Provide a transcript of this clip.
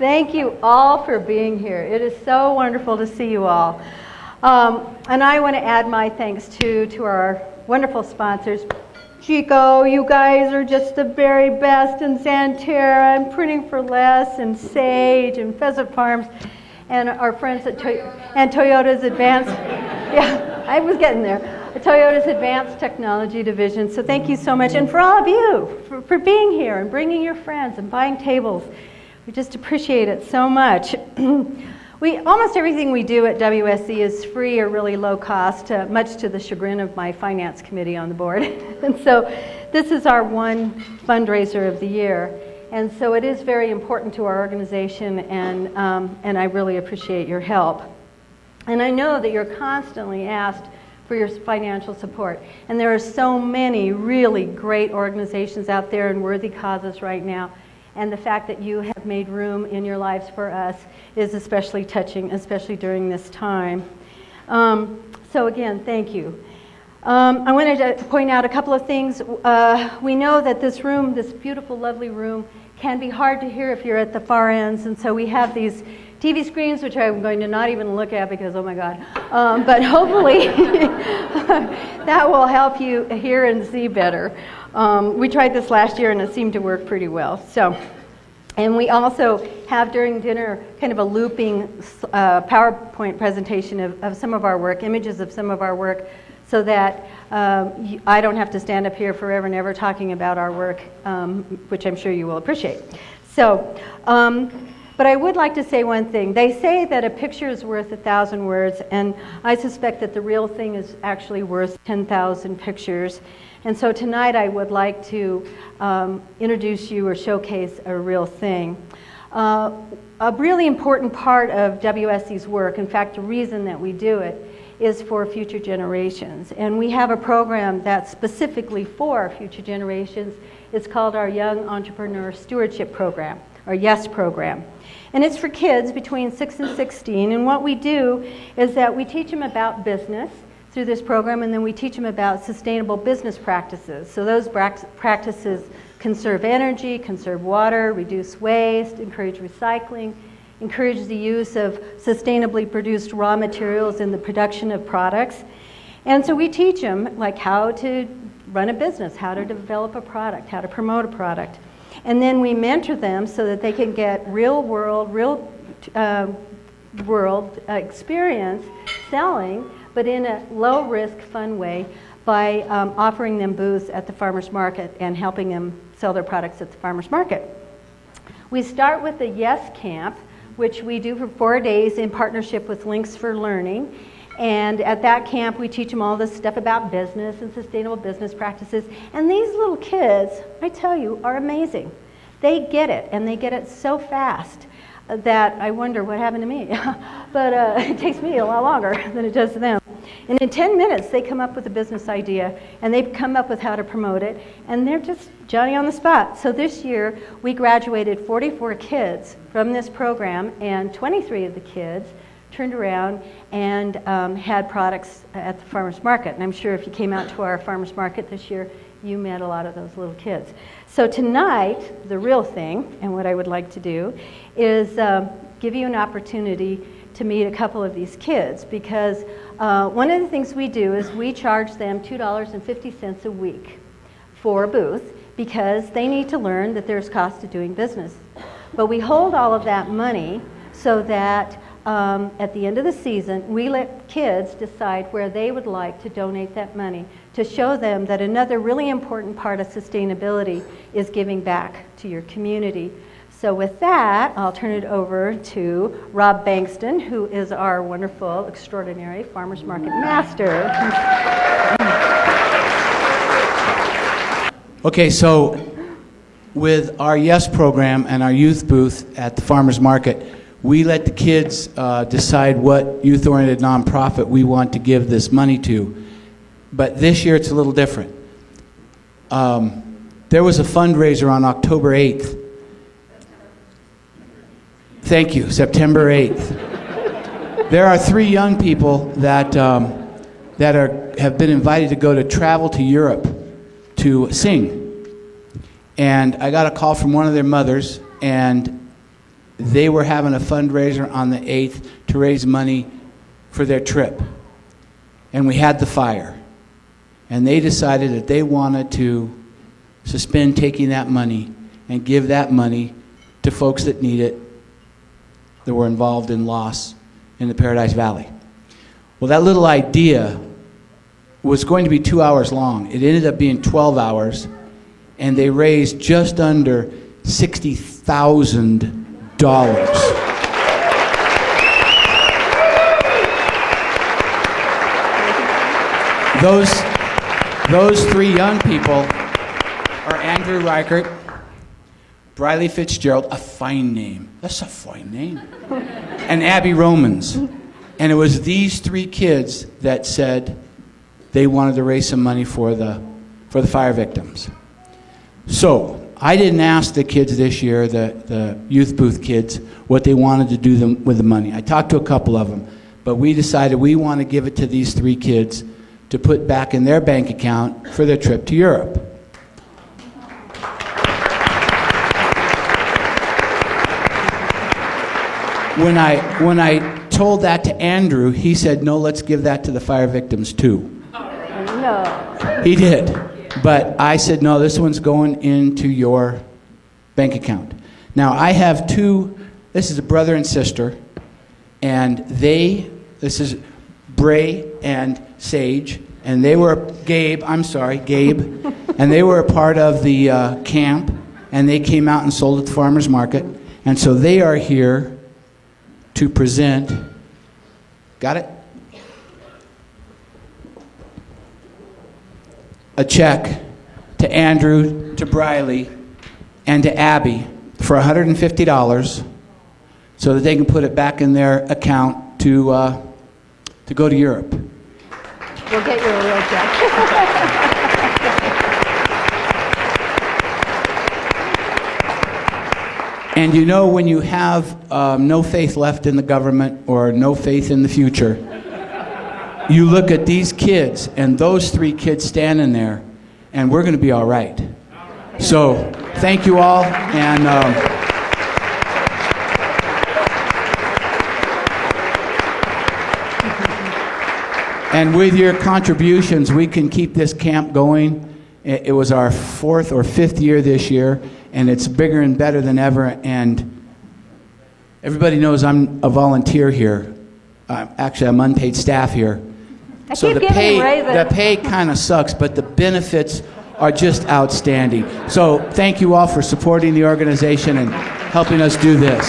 Thank you all for being here. It is so wonderful to see you all. And I want to add my thanks to our wonderful sponsors. Chico, you guys are just the very best, and Xanterra, and Printing for Less, and Sage, and Pheasant Farms, and our friends at Toyota's Advanced, yeah, I was getting there, Toyota's Advanced Technology Division. So thank you so much, and for all of you, for being here, and bringing your friends, and buying tables. We just appreciate it so much. Almost everything we do at WSE is free or really low cost, much to the chagrin of my finance committee on the board. And so this is our one fundraiser of the year. And so it is very important to our organization, and I really appreciate your help. And I know that you're constantly asked for your financial support. And there are so many really great organizations out there and worthy causes right now. And the fact that you have made room in your lives for us is especially touching, especially during this time. So again, thank you. I wanted to point out a couple of things. We know that this room, this beautiful, lovely room, can be hard to hear if you're at the far ends, and so we have these TV screens, which I'm going to not even look at because, oh my God. But hopefully that will help you hear and see better. We tried this last year and it seemed to work pretty well. So, and we also have during dinner kind of a looping PowerPoint presentation of some of our work, images of some of our work, so that I don't have to stand up here forever and ever talking about our work, which I'm sure you will appreciate. So, but I would like to say one thing. They say that a picture is worth 1,000 words, and I suspect that the real thing is actually worth 10,000 pictures. And so tonight I would like to introduce you or showcase a real thing. A really important part of WSE's work, in fact, the reason that we do it, is for future generations. And we have a program that's specifically for future generations. It's called our Young Entrepreneur Stewardship Program, or YES program. And it's for kids between 6 and 16. And what we do is that we teach them about business through this program, and then we teach them about sustainable business practices. So those practices conserve energy, conserve water, reduce waste, encourage recycling, encourage the use of sustainably produced raw materials in the production of products. And so we teach them like how to run a business, how to develop a product, how to promote a product. And then we mentor them so that they can get real world experience selling, but in a low-risk, fun way by offering them booths at the farmer's market and helping them sell their products at the farmer's market. We start with the YES Camp, which we do for 4 days in partnership with Links for Learning. And at that camp, we teach them all this stuff about business and sustainable business practices. And these little kids, I tell you, are amazing. They get it, and they get it so fast that I wonder what happened to me. But it takes me a lot longer than it does to them. And in 10 minutes, they come up with a business idea, and they come up with how to promote it, and they're just Johnny on the spot. So this year, we graduated 44 kids from this program, and 23 of the kids turned around and had products at the farmer's market. And I'm sure if you came out to our farmer's market this year, you met a lot of those little kids. So tonight, the real thing, and what I would like to do, is give you an opportunity to meet a couple of these kids, because one of the things we do is we charge them $2.50 a week for a booth, because they need to learn that there's cost to doing business. But we hold all of that money so that at the end of the season, we let kids decide where they would like to donate that money, to show them that another really important part of sustainability is giving back to your community. So with that, I'll turn it over to Rob Bankston, who is our wonderful, extraordinary farmers market master. Okay, so with our YES program and our youth booth at the farmers market, we let the kids decide what youth-oriented nonprofit we want to give this money to. But this year it's a little different. There was a fundraiser on October 8th. Thank you, September 8th. There are 3 young people that have been invited to go to travel to Europe to sing. And I got a call from one of their mothers, and they were having a fundraiser on the 8th to raise money for their trip. And we had the fire. And they decided that they wanted to suspend taking that money and give that money to folks that need it, that were involved in loss in the Paradise Valley. Well, that little idea was going to be 2 hours long. It ended up being 12 hours, and they raised just under $60,000. Those three young people are Andrew Reichert, Briley Fitzgerald, a fine name. That's a fine name. And Abby Romans. And it was these three kids that said they wanted to raise some money for the fire victims. So I didn't ask the kids this year, the youth booth kids, what they wanted to do with the money. I talked to a couple of them, but we decided we want to give it to these three kids to put back in their bank account for their trip to Europe. When I told that to Andrew, he said, no, let's give that to the fire victims too. No. He did. But I said, no, this one's going into your bank account. Now, I have this is a brother and sister, and this is Bray and Sage, and they were, Gabe, and they were a part of the camp, and they came out and sold at the farmer's market, and so they are here to present, got it? A check to Andrew, to Briley, and to Abby for $150 so that they can put it back in their account to go to Europe. We'll get you a real check. And you know, when you have no faith left in the government or no faith in the future, you look at these kids and those three kids standing there, and we're going to be all right. So thank you all, and with your contributions, we can keep this camp going. It was our 4th or 5th year this year, and it's bigger and better than ever. And everybody knows I'm a volunteer here. Actually, I'm unpaid staff here. So the pay kind of sucks, but the benefits are just outstanding. So thank you all for supporting the organization and helping us do this.